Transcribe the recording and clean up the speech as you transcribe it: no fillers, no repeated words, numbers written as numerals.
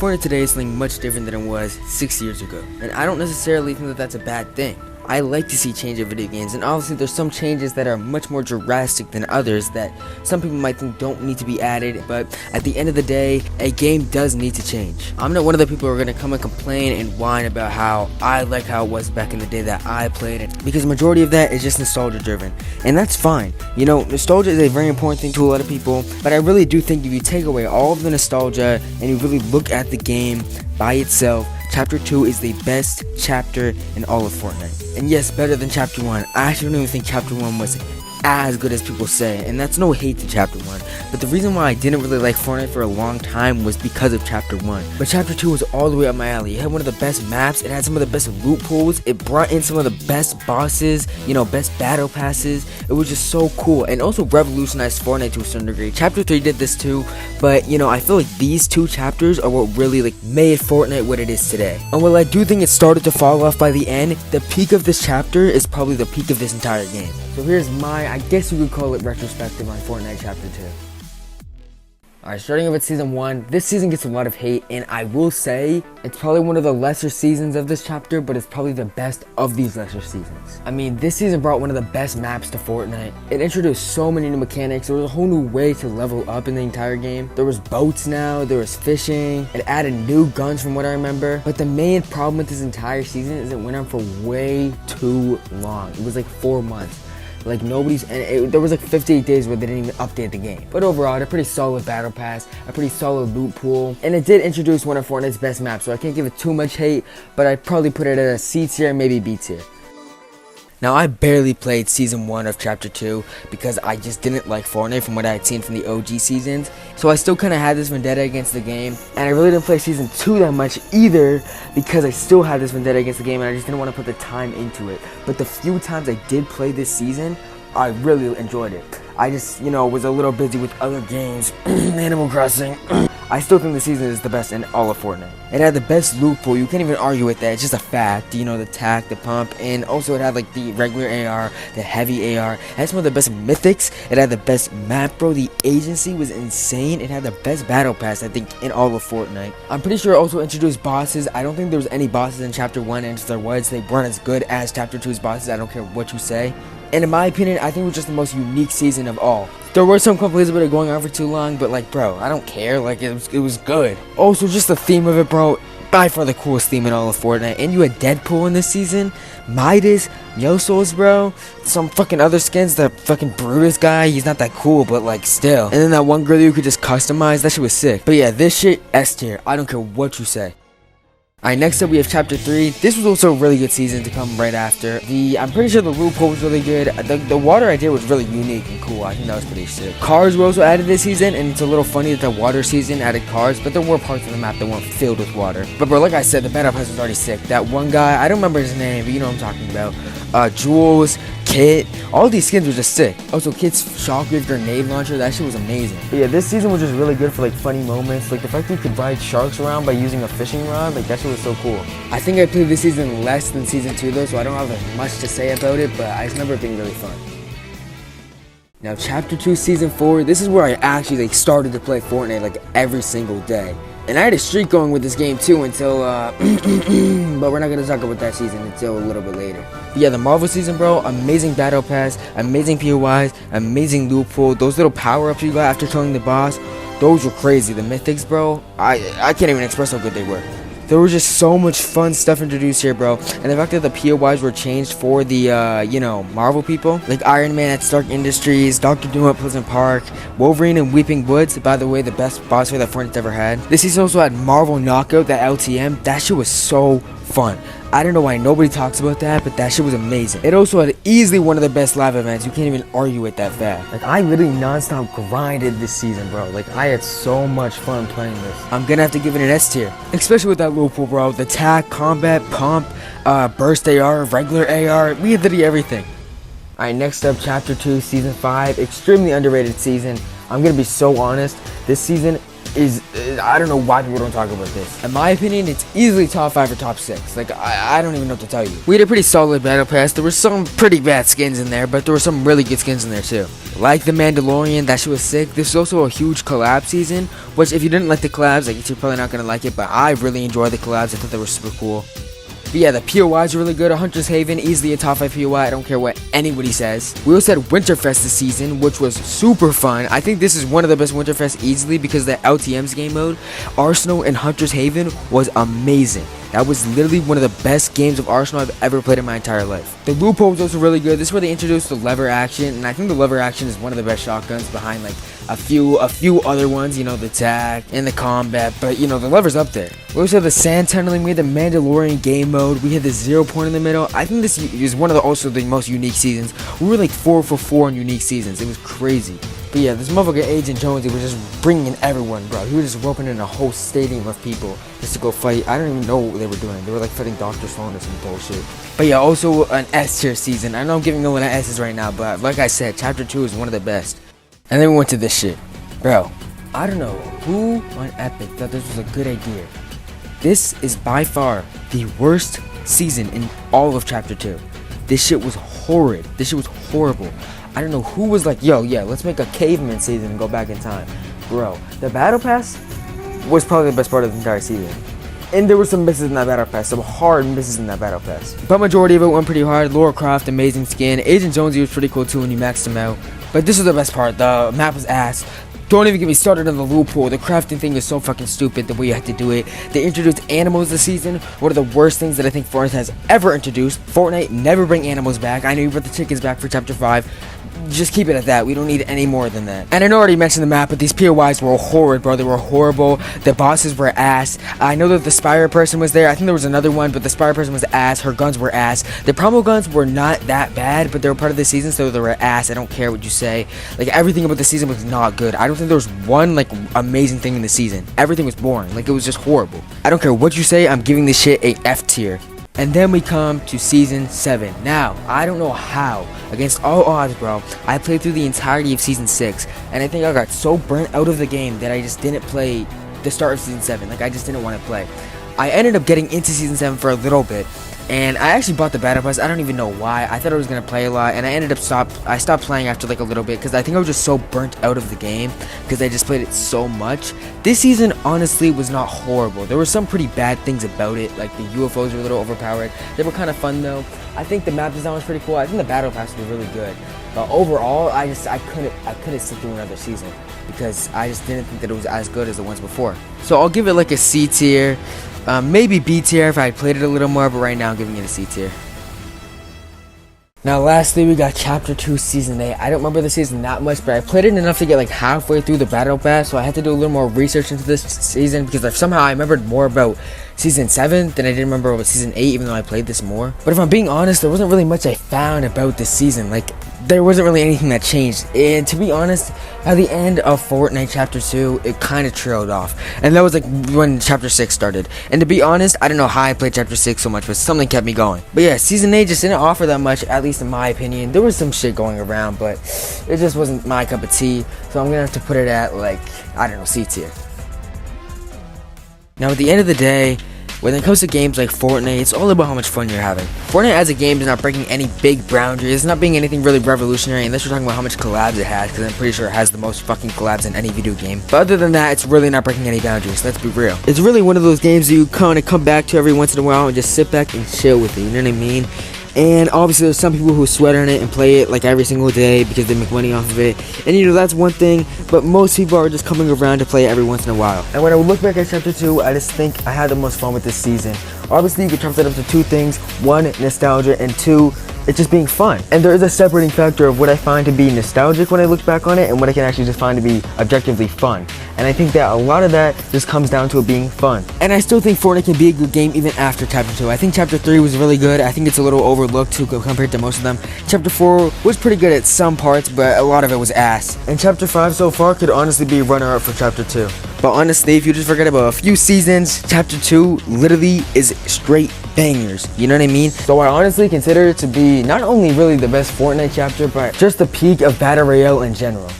Fortnite today is something much different than it was 6 years ago, and I don't necessarily think that that's a bad thing. I like to see change in video games, and obviously there's some changes that are much more drastic than others that some people might think don't need to be added, but at the end of the day, a game does need to change. I'm not one of the people who are going to come and complain and whine about how I like how it was back in the day that I played it, because the majority of that is just nostalgia driven, and that's fine. You know, nostalgia is a very important thing to a lot of people, but I really do think if you take away all of the nostalgia and you really look at the game by itself, Chapter 2 is the best chapter in all of Fortnite. And yes, better than Chapter 1. I actually don't even think Chapter 1 was as good as people say, and that's no hate to Chapter 1. But the reason why I didn't really like Fortnite for a long time was because of Chapter 1. But Chapter 2 was all the way up my alley. It had one of the best maps, it had some of the best loot pools, it brought in some of the best bosses, you know, best battle passes. It was just so cool, and also revolutionized Fortnite to a certain degree. Chapter 3 did this too, but you know, I feel like these two chapters are what really made Fortnite what it is today. And while I do think it started to fall off by the end, the peak of this chapter is probably the peak of this entire game. So here's my, I guess you could call it retrospective on Fortnite Chapter 2. Alright, starting off with Season 1, this season gets a lot of hate, and I will say, it's probably one of the lesser seasons of this chapter, but it's probably the best of these lesser seasons. I mean, this season brought one of the best maps to Fortnite. It introduced so many new mechanics. There was a whole new way to level up in the entire game. There was boats now, there was fishing, it added new guns from what I remember. But the main problem with this entire season is it went on for way too long. It was like 4 months. Like nobody's, and there was like 58 days where they didn't even update the game. But overall, a pretty solid battle pass, a pretty solid loot pool, and it did introduce one of Fortnite's best maps, so I can't give it too much hate, but I'd probably put it at a C tier, maybe B tier. Now, I barely played Season 1 of Chapter 2 because I just didn't like Fortnite from what I had seen from the OG seasons. So I still kind of had this vendetta against the game. And I really didn't play Season 2 that much either because I still had this vendetta against the game and I just didn't want to put the time into it. But the few times I did play this season, I really enjoyed it. I just, you know, was a little busy with other games, Animal Crossing. I still think the season is the best in all of Fortnite. It had the best loot pool, you can't even argue with that, it's just a fact. You know, the tac, the pump, and also it had like the regular AR, the heavy AR. It had some of the best mythics, it had the best map, bro. The agency was insane. It had the best battle pass, I think, in all of Fortnite. I'm pretty sure it also introduced bosses. I don't think there was any bosses in Chapter 1, and if there was, they weren't as good as Chapter 2's bosses. I don't care what you say. And in my opinion, I think it was just the most unique season of all. There were some complaints about it going on for too long, but like, bro, I don't care. Like, it was good. Also, just the theme of it, bro, by far the coolest theme in all of Fortnite. And you had Deadpool in this season, Midas, Yosos, bro, some fucking other skins, the fucking Brutus guy, he's not that cool, but like, still. And then that one girl you could just customize, that shit was sick. But yeah, this shit, S tier. I don't care what you say. Alright, next up we have Chapter 3. This was also a really good season to come right after. I'm pretty sure the loot pool was really good. The water idea was really unique and cool. I think that was pretty sick. Cars were also added this season, and it's a little funny that the water season added cars, but there were parts of the map that weren't filled with water. But bro, like I said, the battle pass was already sick. That one guy, I don't remember his name, but you know what I'm talking about. Jules, Kit, all these skins were just sick. Also, Kit's shockwave grenade launcher, that shit was amazing. But yeah, this season was just really good for like funny moments. Like the fact that you could ride sharks around by using a fishing rod, like that shit was so cool. I think I played this season less than Season 2 though, so I don't have as much to say about it, but I just remember it being really fun. Now Chapter 2 Season 4, this is where I actually started to play Fortnite like every single day. And I had a streak going with this game too until, but we're not going to talk about that season until a little bit later. But yeah, the Marvel season, bro, amazing battle pass, amazing POIs, amazing loot pool, those little power-ups you got after killing the boss, those were crazy. The mythics, bro, I can't even express how good they were. There was just so much fun stuff introduced here, bro. And the fact that the POIs were changed for the, you know, Marvel people. Like Iron Man at Stark Industries, Dr. Doom at Pleasant Park, Wolverine and Weeping Woods. By the way, the best boss fight that Fortnite's ever had. This season also had Marvel Knockout, that LTM. That shit was so fun. I don't know why nobody talks about that, but that shit was amazing. It also had easily one of the best live events. You can't even argue with that fact. Like, I literally non-stop grinded this season, bro. Like, I had so much fun playing this. I'm gonna have to give it an S tier. Especially with that loot pool, bro. The tac, combat, pump, burst AR, regular AR. We had literally everything. Alright, next up, Chapter 2, Season 5. Extremely underrated season. I'm gonna be so honest. This season is I don't know why people don't talk about this. In my opinion, it's easily top 5 or top 6. Like, I don't even know what to tell you. We had a pretty solid battle pass. There were some pretty bad skins in there, but there were some really good skins in there too. Like the Mandalorian, that shit was sick. This is also a huge collab season, which if you didn't like the collabs, I guess you're probably not gonna like it, but I really enjoyed the collabs. I thought they were super cool. But yeah, the POIs are really good. Hunter's Haven, easily a top 5 POI. I don't care what anybody says. We also had Winterfest this season, which was super fun. I think this is one of the best Winterfest easily because the LTM's game mode, Arsenal and Hunter's Haven, was amazing. That was literally one of the best games of Arsenal I've ever played in my entire life. The loophole was also really good. This is where they introduced the lever action, and I think the lever action is one of the best shotguns behind like a few other ones, you know, the tac and the combat, but you know, the lever's up there. We also had the sand tunneling, we had the Mandalorian game mode, we had the 0 point in the middle. I think this is one of the most unique seasons. We were like 4 for 4 in unique seasons. It was crazy. But yeah, this motherfucker Agent Jones, he was just bringing in everyone, bro. He was just roping in a whole stadium of people just to go fight. I don't even know what they were doing. They were like fighting Dr. Sloan or some bullshit. But yeah, also an S tier season. I know I'm giving no one an S's right now, but like I said, Chapter 2 is one of the best. And then we went to this shit. Bro, I don't know who on Epic thought this was a good idea. This is by far the worst season in all of Chapter 2. This shit was horrid. This shit was horrible. I don't know who was like, yo, yeah, let's make a caveman season and go back in time. Bro, the battle pass was probably the best part of the entire season. And there were some misses in that battle pass, some hard misses in that battle pass. But majority of it went pretty hard. Lara Croft, amazing skin. Agent Jonesy was pretty cool too when you maxed him out. But this was the best part. The map was ass. Don't even get me started on the loophole. The crafting thing is so fucking stupid the way you had to do it. They introduced animals this season. One of the worst things that I think Fortnite has ever introduced. Fortnite never bring animals back. I know you brought the chickens back for Chapter 5. Just keep it at that. We don't need any more than that. And I know I already mentioned the map, but these POIs were horrid, bro. They were horrible. The bosses were ass. I know that the Spire person was there. I think there was another one, but the Spire person was ass. Her guns were ass. The promo guns were not that bad, but they were part of the season, so they were ass. I don't care what you say. Like, everything about the season was not good. I don't think there was one, like, amazing thing in the season. Everything was boring. Like, it was just horrible. I don't care what you say. I'm giving this shit a F tier. And then we come to Season 7. Now, I don't know how, against all odds, bro, I played through the entirety of Season 6, and I think I got so burnt out of the game that I just didn't play the start of Season 7. Like, I just didn't want to play. I ended up getting into Season 7 for a little bit, and I actually bought the Battle Pass. I don't even know why. I thought I was going to play a lot, and I stopped playing after like a little bit, because I think I was just so burnt out of the game, because I just played it so much. This season, honestly, was not horrible. There were some pretty bad things about it, like the UFOs were a little overpowered. They were kind of fun, though. I think the map design was pretty cool. I think the Battle Pass was really good. But overall, I couldn't sit through another season, because I just didn't think that it was as good as the ones before. So I'll give it like a C tier. Maybe B tier if I had played it a little more, but right now I'm giving it a C tier. Now lastly, we got Chapter 2 Season 8. I don't remember the season that much, but I played it enough to get like halfway through the Battle Pass, so I had to do a little more research into this season, because somehow I remembered more about Season 7 than I did remember about Season 8, even though I played this more. But if I'm being honest, there wasn't really much I found about this season. Like, there wasn't really anything that changed. And to be honest, at the end of Fortnite Chapter 2, it kind of trailed off. And that was like when Chapter 6 started. And to be honest, I don't know how I played Chapter 6 so much, but something kept me going. But yeah, Season 8 just didn't offer that much, at least in my opinion. There was some shit going around, but it just wasn't my cup of tea. So I'm going to have to put it at like, I don't know, C tier. Now at the end of the day, when it comes to games like Fortnite, it's all about how much fun you're having. Fortnite as a game is not breaking any big boundaries. It's not being anything really revolutionary unless you're talking about how much collabs it has, because I'm pretty sure it has the most fucking collabs in any video game. But other than that, it's really not breaking any boundaries. Let's be real. It's really one of those games that you kind of come back to every once in a while and just sit back and chill with it, you know what I mean? And obviously there's some people who sweat on it and play it like every single day because they make money off of it. And you know, that's one thing, but most people are just coming around to play it every once in a while. And when I look back at Chapter 2, I just think I had the most fun with this season. Obviously you can chop that up to two things. One, nostalgia, and two, it's just being fun. And there is a separating factor of what I find to be nostalgic when I look back on it and what I can actually just find to be objectively fun. And I think that a lot of that just comes down to it being fun. And I still think Fortnite can be a good game even after Chapter 2. I think Chapter 3 was really good. I think it's a little overlooked too compared to most of them. Chapter 4 was pretty good at some parts, but a lot of it was ass. And Chapter 5 so far could honestly be a runner-up for Chapter 2. But honestly, if you just forget about a few seasons, Chapter 2 literally is straight bangers. You know what I mean? So I honestly consider it to be not only really the best Fortnite chapter, but just the peak of Battle Royale in general.